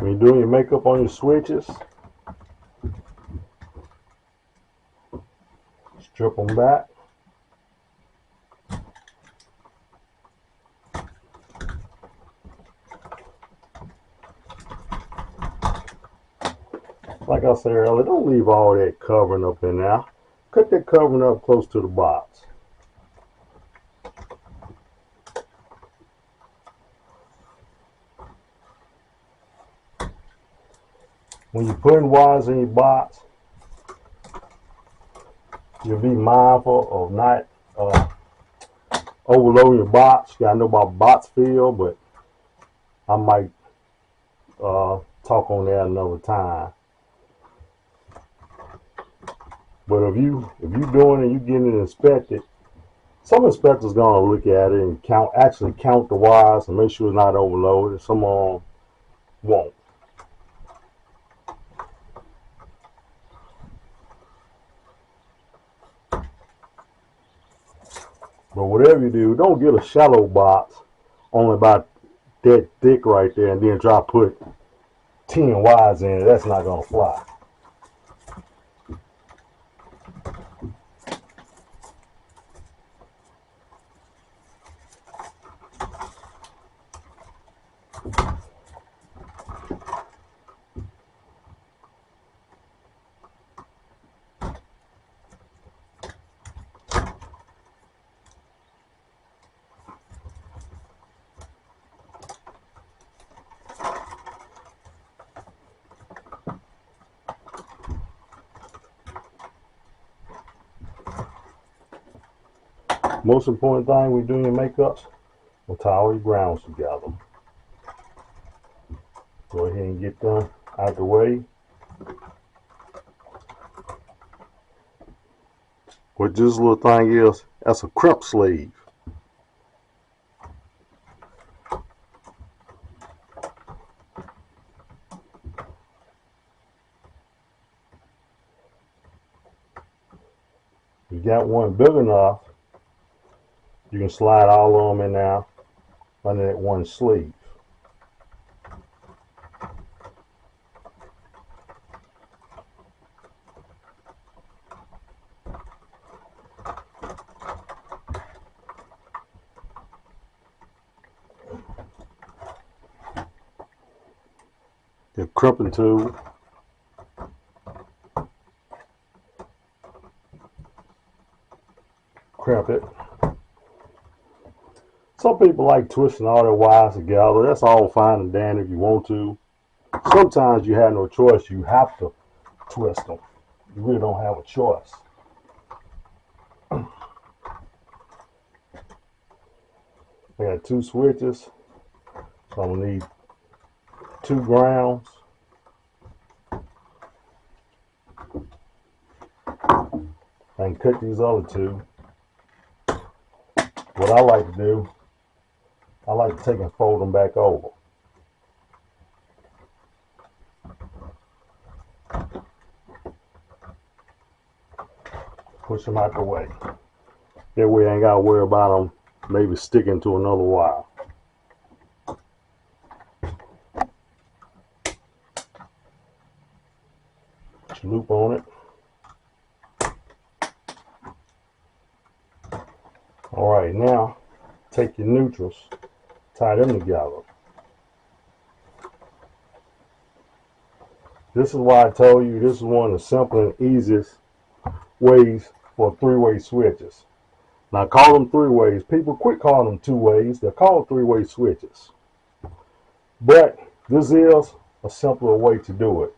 When you're doing your makeup on your switches, strip them back. Like I said earlier, don't leave all that covering up in there. Cut that covering up close to the box. When you're putting wires in your box, you'll be mindful of not overloading your box. You gotta know about box feel, but I might talk on that another time. But if you doing it, you getting it inspected, some inspectors gonna look at it and actually count the wires and make sure it's not overloaded. Some won't. But whatever you do, don't get a shallow box, only about that thick right there, and then try to put 10 wires in it. That's not gonna fly. Most important thing when doing your makeups, we'll tie all your grounds together. Go ahead and get them out the way. What this little thing is, that's a crimp sleeve. You got one big enough, you can slide all of them in there under that one sleeve. The crimping tool. Crimp it. Some people like twisting all their wires together. That's all fine and dandy if you want to. Sometimes you have no choice. You have to twist them. You really don't have a choice. I got 2 switches, so I'm gonna need 2 grounds. I can cut these other 2. What I like to do, I like to take and fold them back over. Push them out the way. That way I ain't got to worry about them maybe sticking to another wire. Put your loop on it. Alright, now take your neutrals, tie them together. This is why I told you this is one of the simple and easiest ways for 3-way switches. Now call them 3-ways. People quit calling them 2-ways. They're called 3-way switches. But this is a simpler way to do it.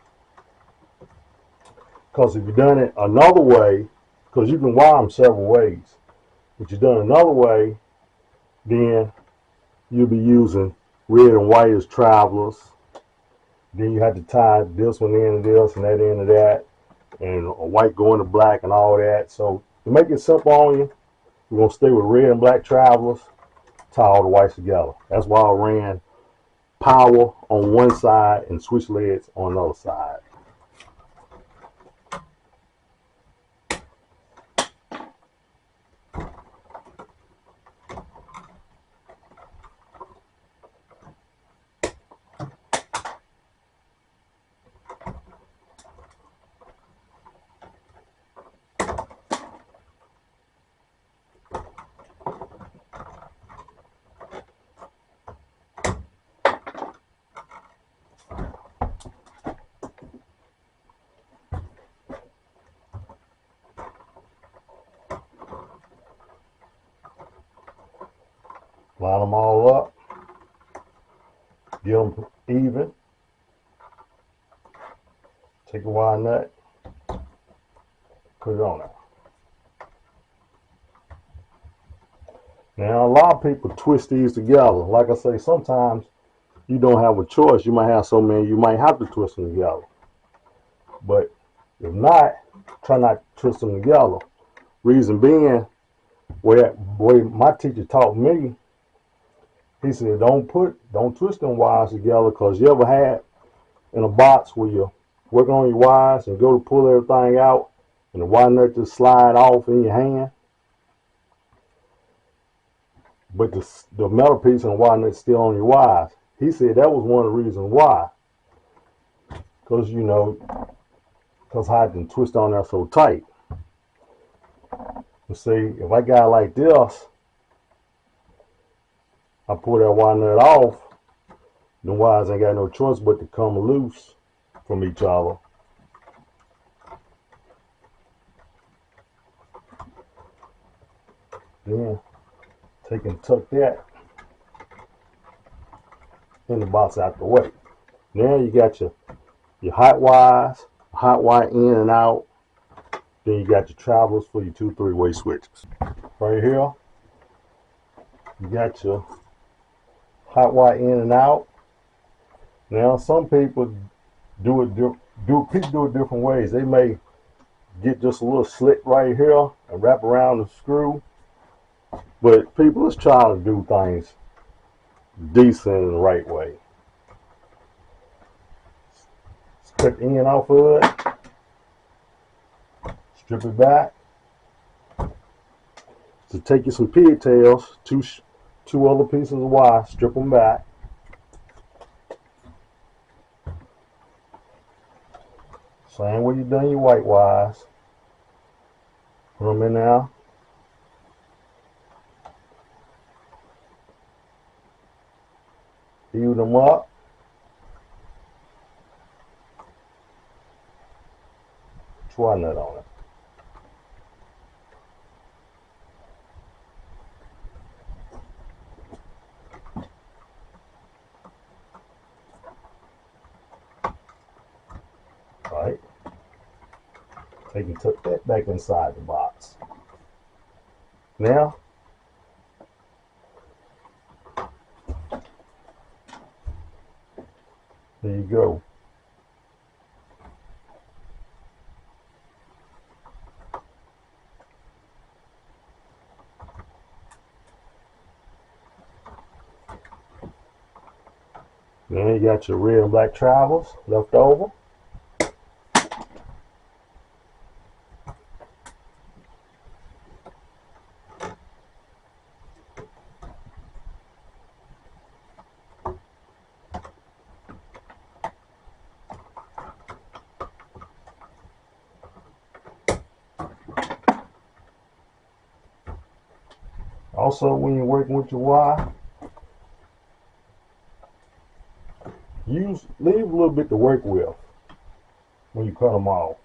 Because if you've done it another way, because you can wire them several ways, if you've done another way, then you'll be using red and white as travelers. Then you have to tie this one in to this and that end to that, and a white going to black and all that. So to make it simple on you, we're going to stay with red and black travelers, tie all the whites together. That's why I ran power on one side and switch leads on the other side. Line them all up. Get them even. Take a wire nut. Put it on there. Now, a lot of people twist these together. Like I say, sometimes you don't have a choice. You might have so many, you might have to twist them together. But if not, try not to twist them together. Reason being, where my teacher taught me, he said, don't twist them wires together, because you ever had in a box where you're working on your wires and go to pull everything out and the wire nut just slide off in your hand, but the metal piece and the wire nut still on your wires. He said that was one of the reasons why, because how it can twist on there so tight. You see, if I got it like this, I pull that wire nut off, the wires ain't got no choice but to come loose from each other. Then take and tuck that in the box out the way. Now you got your hot wires, hot wire in and out. Then you got your travelers for your 2 3-way switches. Right here, you got your hot wire in and out. Now some people do it different ways. They may get just a little slit right here and wrap around the screw. But people, let's try to do things decent and the right way. Cut the end off of it. Strip it back. So take you some pigtails, two other pieces of wire, strip them back. Same way you done your white wires. Put them in there. Even them up. Try nut on it. Right. Take and tuck that back inside the box. Now, there you go. Then you got your red and black travelers left over. Also, when you're working with your wire, leave a little bit to work with when you cut them off.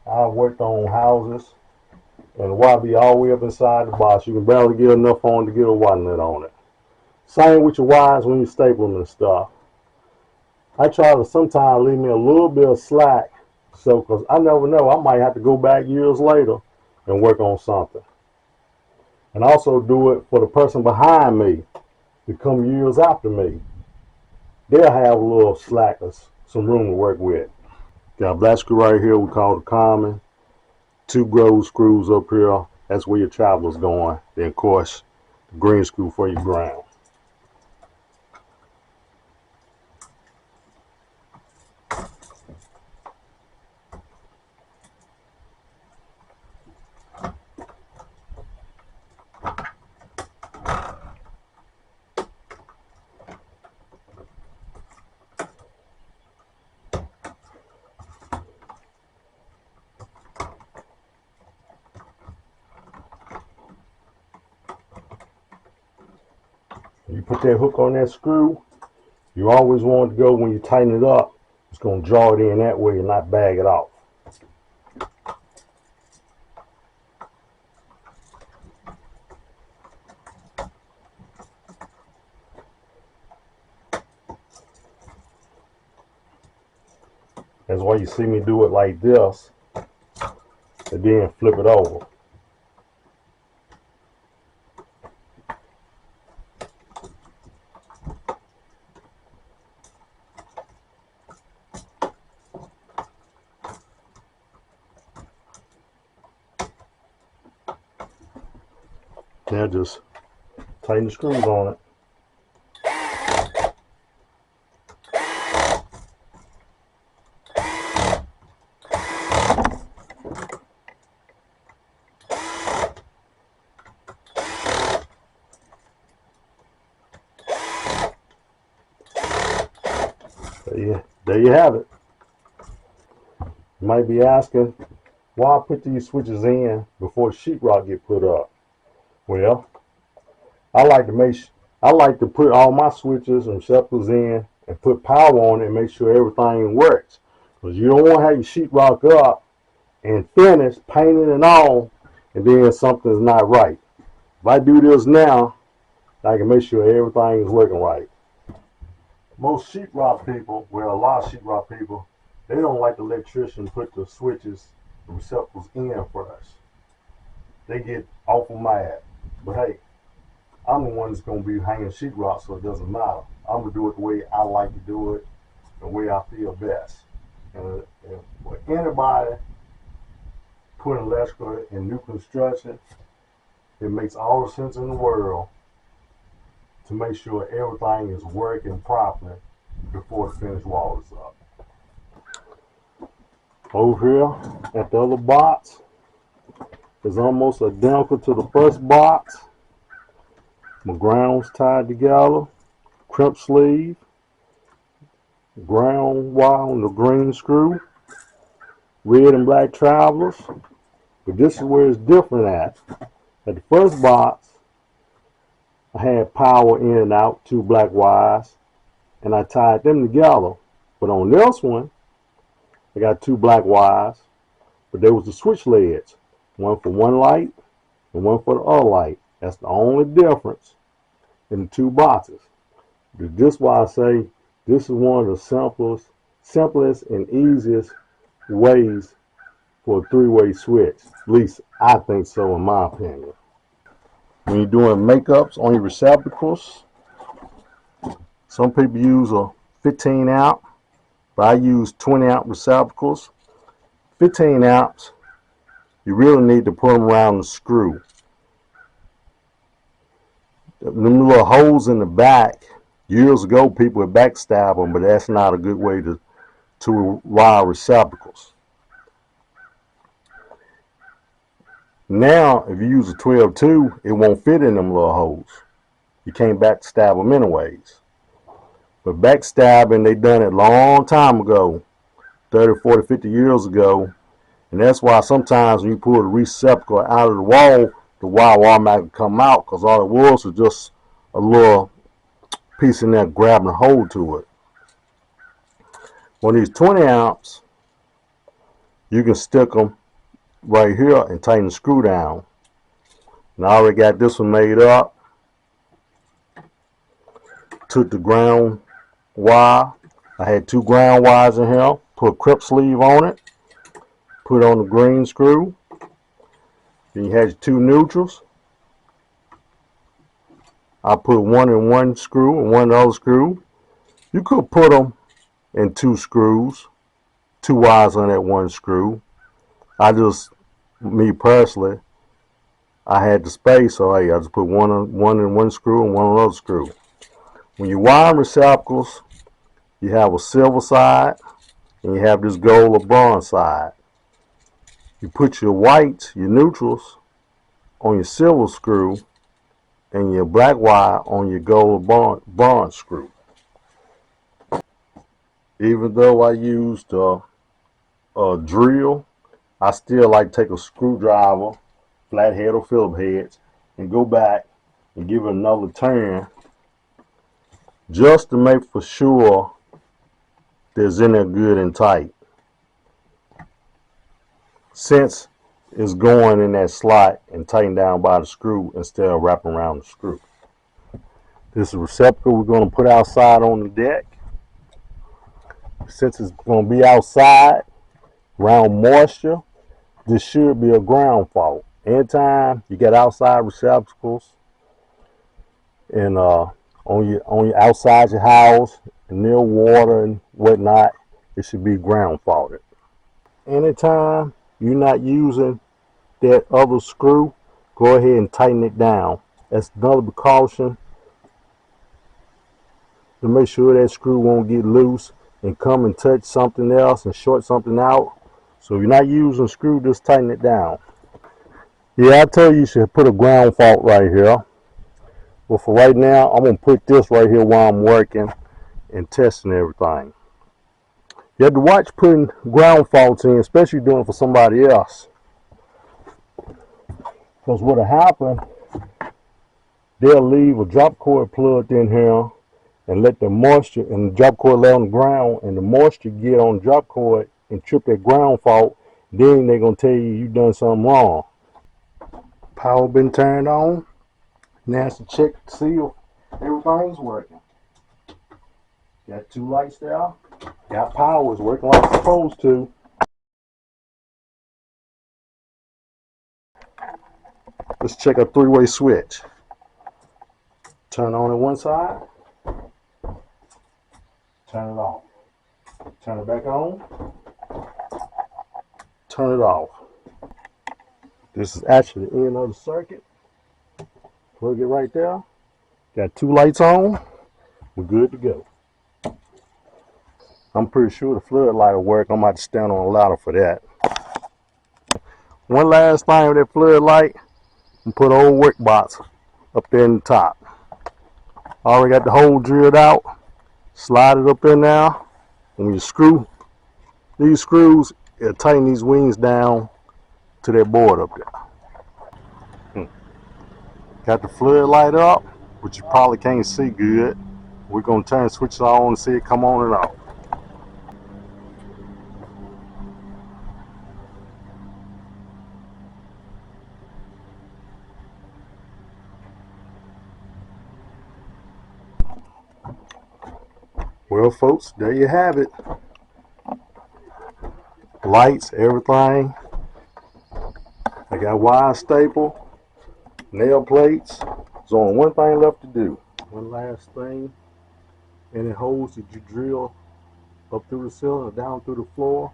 I worked on houses and the wire be all the way up inside the box. You can barely get enough on to get a wire nut on it. Same with your wires when you staple them and stuff. I try to sometimes leave me a little bit of slack, so because I never know, I might have to go back years later and work on something. And also do it for the person behind me to come years after me. They'll have a little slack or some room to work with. Got a black screw right here we call the common. 2 gold screws up here. That's where your traveler's going. Then of course, the green screw for your ground. You put that hook on that screw, you always want it to go, when you tighten it up, it's going to draw it in that way and not bag it off. That's why you see me do it like this and then flip it over. Now just tighten the screws on it. There you have it. You might be asking, why I put these switches in before the sheetrock get put up? Well, I like to put all my switches and receptacles in and put power on it and make sure everything works. Because you don't want to have your sheetrock up and finished, painted and all, and then something's not right. If I do this now, I can make sure everything is working right. Most sheetrock people, well, a lot of sheetrock people, they don't like the electrician put the switches, the receptacles in first. They get awful mad. But hey, I'm the one that's going to be hanging sheetrock, so it doesn't matter. I'm going to do it the way I like to do it, the way I feel best. And for anybody putting electrical in new construction, it makes all the sense in the world to make sure everything is working properly before the finished wall is up. Over here at the other box is almost identical to the first box. My ground's tied together, crimp sleeve, ground wire on the green screw, red and black travelers. But this is where it's different at. At the first box, I had power in and out, 2 black wires, and I tied them together. But on this one, I got 2 black wires, but there was the switch leads, one for one light and one for the other light. That's the only difference in the 2 boxes. This is why I say this is one of the simplest and easiest ways for a 3-way switch. At least I think so, in my opinion. When you're doing makeups on your receptacles, some people use a 15 amp, but I use 20 amp receptacles. 15 amps, you really need to put them around the screw. Them little holes in the back, years ago people would backstab them, but that's not a good way to wire receptacles. Now, if you use a 12-2, it won't fit in them little holes. You can't backstab them anyways. But backstabbing, they done it a long time ago, 30, 40, 50 years ago. And that's why sometimes when you pull the receptacle out of the wire will automatically come out, because all it was just a little piece in there grabbing a hold to it. On these 20 amps, you can stick them right here and tighten the screw down. And I already got this one made up. Took the ground wire. I had 2 ground wires in here. Put a crimp sleeve on it. Put on the green screw. Then you had your 2 neutrals. I put one in one screw and one in the other screw. You could put them in 2 screws, 2 wires on that one screw. Me personally, I had the space, so hey, I just put one in one screw and one on the other screw. When you wire receptacles, you have a silver side and you have this gold or bronze side. You put your whites, your neutrals, on your silver screw and your black wire on your gold or bronze screw. Even though I used a drill, I still like to take a screwdriver, flathead or Phillips heads, and go back and give it another turn just to make for sure that it's in there good and tight, since it's going in that slot and tightened down by the screw instead of wrapping around the screw. This is a receptacle we're going to put outside on the deck. since it's going to be outside around moisture, this should be a ground fault. Anytime you get outside receptacles and on your outside your house near water and whatnot, it should be ground faulted. Anytime you're not using that other screw, go ahead and tighten it down. That's another precaution to make sure that screw won't get loose and come and touch something else and short something out. So if you're not using a screw, just tighten it down. Yeah, I told you should put a ground fault right here. But for right now, I'm going to put this right here while I'm working and testing everything. You have to watch putting ground faults in, especially doing it for somebody else. Because what'll happen, they'll leave a drop cord plugged in here and let the moisture and the drop cord lay on the ground and the moisture get on the drop cord and trip that ground fault. Then they're going to tell you done something wrong. Power been turned on. Now it's to check to see if everything's working. Got 2 lights there. Got power, is working like it's supposed to. Let's check a 3-way switch. Turn on at one side. Turn it off. Turn it back on. Turn it off. This is actually the end of the circuit. Plug it right there. Got 2 lights on. We're good to go. I'm pretty sure the floodlight will work. I'm about to stand on a ladder for that. One last thing with that floodlight, and put an old work box up there in the top. Already got the hole drilled out. Slide it up in there. And when you screw these screws, it'll tighten these wings down to that board up there. Got the floodlight up, but you probably can't see good. We're going to turn the switch on and see it come on and off. Well, folks, there you have it. Lights, everything. I got wire staple, nail plates. There's only one thing left to do. One last thing. Any holes that you drill up through the ceiling or down through the floor,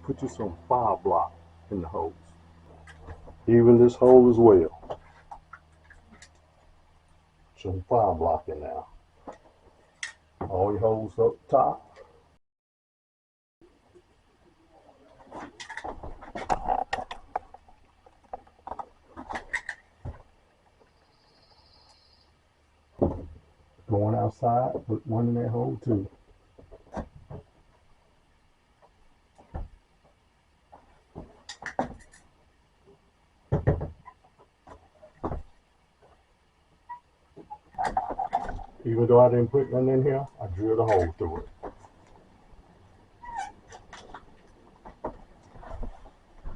put you some fire block in the holes. Even this hole as well. Some fire block in there. All your holes up top. Going outside, put one in that hole too. Even though I didn't put none in here, I drilled a hole through it.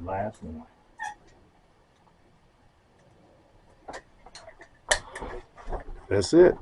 Last one. That's it.